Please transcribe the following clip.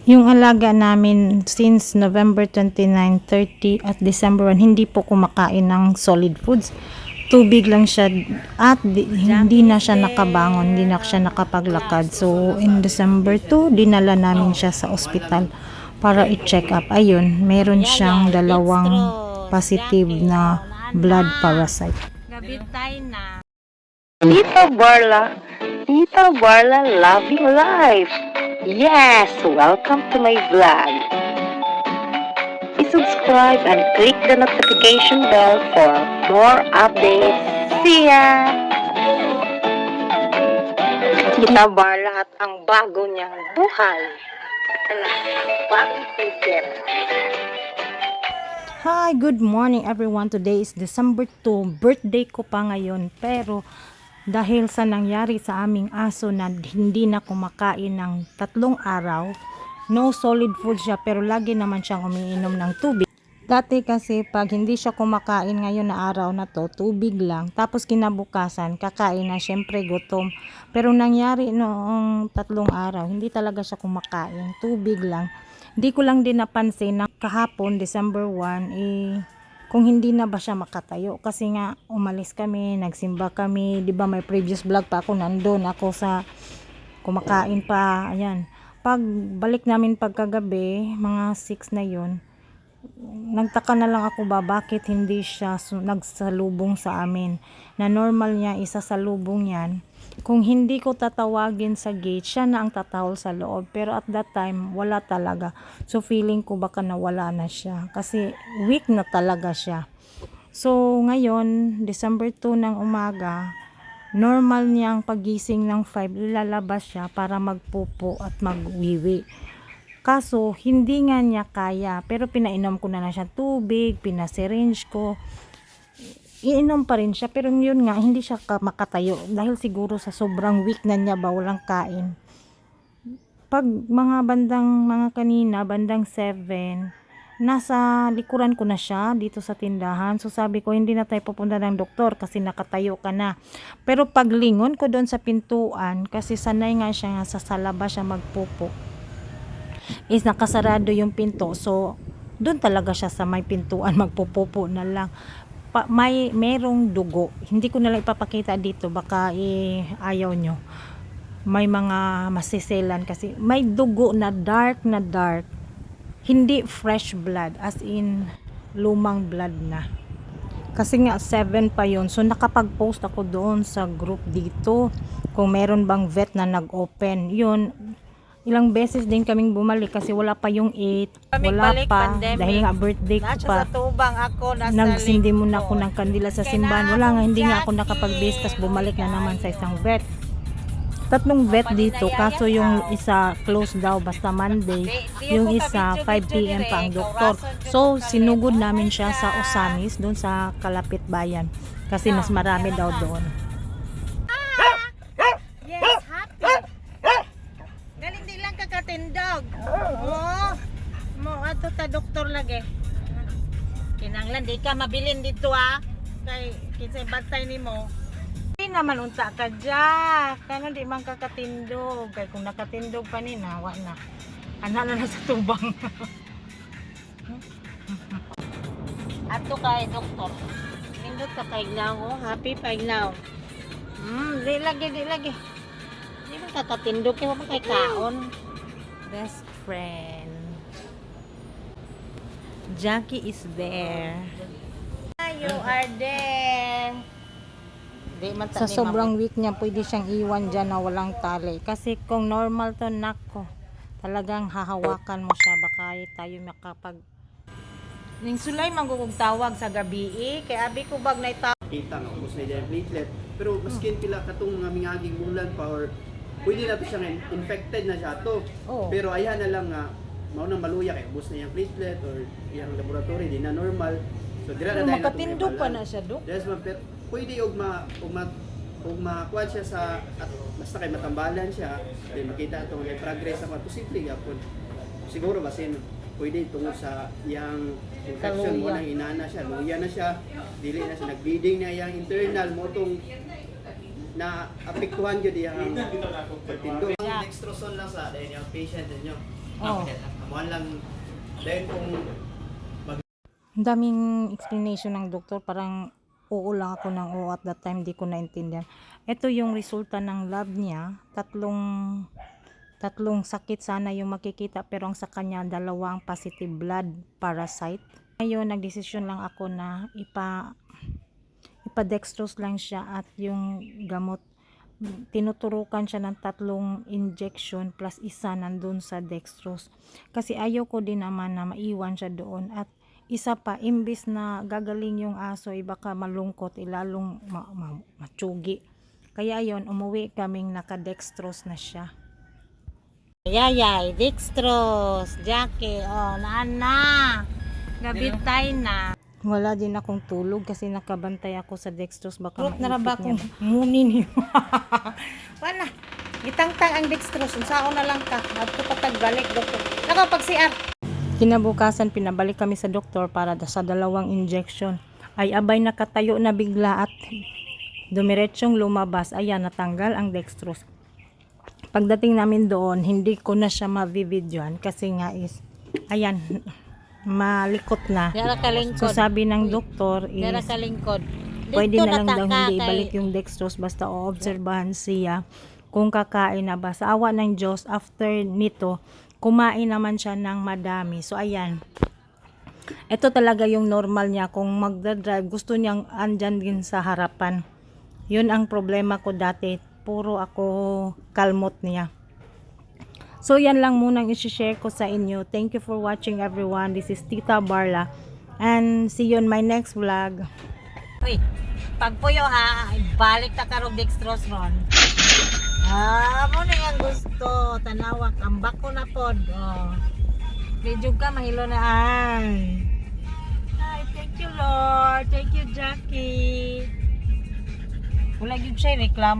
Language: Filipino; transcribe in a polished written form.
Yung alaga namin since November 29, 30 at December 1, hindi po kumakain ng solid foods. Tubig lang siya at hindi na siya nakabangon, hindi na siya nakapaglakad. So in December 2, dinala namin siya sa ospital para i-check up. Ayun, meron siyang dalawang positive na blood parasite. Gabitay na. Tita Barla loving life. Yes, welcome to my vlog. Subscribe and click the notification bell for more updates. See ya! Tita Barla at ang bago niyang buhay. Bagong ticket. Hi, good morning everyone. Today is December 2. Birthday ko pa ngayon. Pero dahil sa nangyari sa aming aso na hindi na kumakain ng 3 araw, no solid food siya pero lagi naman siyang umiinom ng tubig. Dati kasi pag hindi siya kumakain ngayon na araw na to, tubig lang. Tapos kinabukasan, kakain na, syempre gutom. Pero nangyari noong 3 araw, hindi talaga siya kumakain. Tubig lang. Hindi ko lang din napansin na kahapon, December 1, kung hindi na ba siya makatayo. Kasi nga, umalis kami, nagsimba kami. Diba may previous vlog pa ako, nandun ako sa kumakain pa. Ayan. Pag balik namin pagkagabi, mga 6 na yun, nagtaka na lang ako ba bakit hindi siya nagsalubong sa amin. Na normal niya isasalubong yan. Kung hindi ko tatawagin sa gate, siya na ang tatawag sa loob. Pero at that time, wala talaga. So feeling ko baka nawala na siya. Kasi weak na talaga siya. So ngayon, December 2 ng umaga, normal niyang pagising ng 5, lalabas siya para magpupo at magwiwi. Kaso, hindi nga niya kaya. Pero pinainom ko na lang siya tubig, pinasiringe ko. Iinom pa rin siya. Pero yun nga, hindi siya makatayo. Dahil siguro sa sobrang weak na niya ba, walang kain. Pag mga kanina, bandang 7, nasa likuran ko na siya dito sa tindahan. So sabi ko, hindi na tayo pupunta ng doktor kasi nakatayo ka na. Pero paglingon ko doon sa pintuan, kasi sanay nga siya sa labas siya magpupo, is nakasarado yung pinto. So doon talaga siya sa may pintuan magpupupo na lang. Merong dugo. Hindi ko na lang ipapakita dito, baka ayaw nyo. May mga masiselan kasi may dugo na dark. Hindi fresh blood, as in lumang blood na. Kasi nga 7 pa yun. So nakapag-post ako doon sa group dito kung meron bang vet na nag-open. Yun, ilang beses din kaming bumalik kasi wala pa yung 8. Wala Balik, pa. pandemic. Dahil nga birthday ko Nasa pa. sa tubang ako, nasa Nagsindi muna likod. ako ng kandila sa simbahan. Wala nga, hindi nga ako nakapag-base. Tapos bumalik na naman sa isang vet. 3 vet dito, kaso yung isa close daw basta Monday, yung isa 5 PM pa ang doktor. So sinugod namin siya sa Osamis, doon sa Kalapit Bayan, kasi mas marami daw doon. Yes, happy. Galing di lang kakatindog. Mo ato ta doktor lagi. Kinanglan di ka mabilin dito kay kinsay bantay nimo. Hindi naman unta ka dya. Kano di man kakatindog. Kay kung nakatindog pa ni nawa na. Ana na sa tubang. Ato kay doktor. Nindot ka paignaw. Happy paignaw. Di lagi. Di man kakatindog. Kaya mo kay kaon. Best friend. Jackie is there. You are there. Di man Sa sobrang weak niya, pwede siyang iwan dyan na walang tali. Kasi kung normal to, nako, talagang hahawakan mo siya. Baka tayo makapag... Ning sulay manggugog tawag sa gabi kay abi ko bag na ita. Kita nga ubos na dyan platelet, pero maskin pila katong mga mingaging bulan pa or pwede na to siya nga infected na siya to. Oh. Pero ayan na lang nga mao nang maluya kay ubos na yung platelet or yung laboratory di na normal. So dira na dahil Makatindog pa na siya, Dok. Yes, ma'am, pero pwede og makuha siya sa at basta kay matambalan siya, kay makita atong kay progress ako posible gyapon. Siguro basin pwede tungod sa iyang infection mo nang inana siya, luya na siya, dili na siya nag-bleeding na iyang internal mo tong na apektuhan gyud iyang pagtindog. Dextrosol lang sa yung patient ninyo. Oh. Amuan lang dahil kung Ang daming explanation ng doktor, parang oo lang ako ng oo at that time, di ko naintindihan. Ito yung resulta ng lab niya, tatlong sakit sana yung makikita, pero ang sa kanya dalawa ang positive blood parasite. Ngayon nagdesisyon lang ako na ipa-dextrose lang siya at yung gamot tinuturukan siya ng 3 injection plus isa nandun sa dextrose, kasi ayaw ko din naman na maiwan siya doon. At isa pa, imbis na gagaling yung aso, baka malungkot, ilalong matsugi. Kaya yon, umuwi kaming naka-dextrose na siya. Yayay, dextrose, Jackie, nana. Gabitay na. Wala din akong tulog kasi nakabantay ako sa dextrose, baka Rot na ba maipit niya. kung munin niyo. Wala. Itangtang ang dextrose. Unsaon na lang ka. Adto patagbalik, doktor. Nakapag CR. Kinabukasan, pinabalik kami sa doktor para sa 2 injection. Ay abay, nakatayo na bigla at dumiretsyong lumabas. Ayan, natanggal ang dextrose. Pagdating namin doon, hindi ko na siya ma-videoan kasi nga is, ayan, malikot na. Dara ka lingkod. So sabi ng doktor Dara is, ka lingkod. pwede Dito na lang daw nataka hindi kay- ibalik yung dextrose, basta oobserbahan siya kung kakain na ba. Sa awa ng Diyos, after nito, kumain naman siya ng madami. So ayan, ito talaga yung normal niya. Kung magdadrive, gusto niyang andyan din sa harapan. Yun ang problema ko dati, puro ako kalmot niya. So yan lang munang i-share ko sa inyo. Thank you for watching, everyone. This is Tita Barla and see you on my next vlog. Uy, pagpuyo ha, balik ta karong dextrose ron. Mo na yung gusto. Tanawak, ambak ko na pod. Medyo ka, mahilo na ay. Ay, thank you Lord. Thank you Jackie. Wala yun siya reklamo.